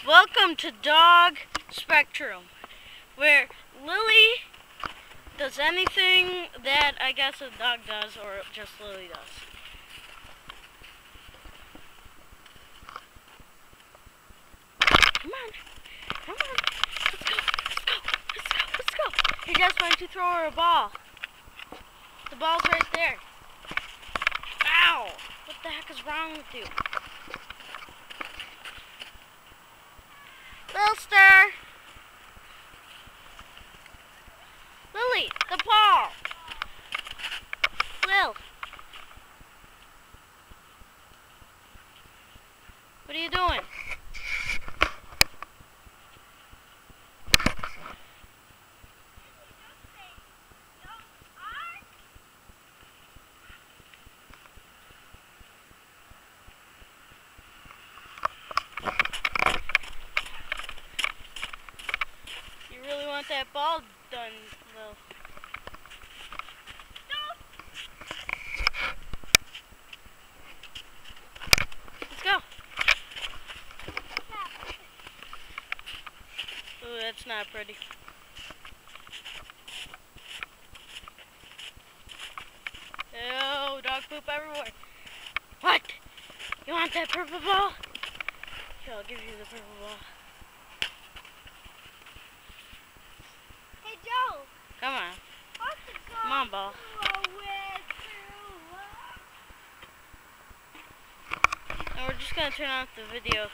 Welcome to Dog Spectrum, where Lily does anything that I guess a dog does, or just Lily does. Come on, come on, let's go, let's go, let's go, let's go. He just went to throw her a ball. The ball's right there. Ow! What the heck is wrong with you? Lilster! Lily, the ball! Lil! What are you doing? You really want that ball done, Lil? Let's go. Ooh, that's not pretty. Ew, dog poop everywhere. What? You want that purple ball? Here, I'll give you the purple ball. Hey, Joe. Come on. Come on, ball. And we're just gonna turn off the video.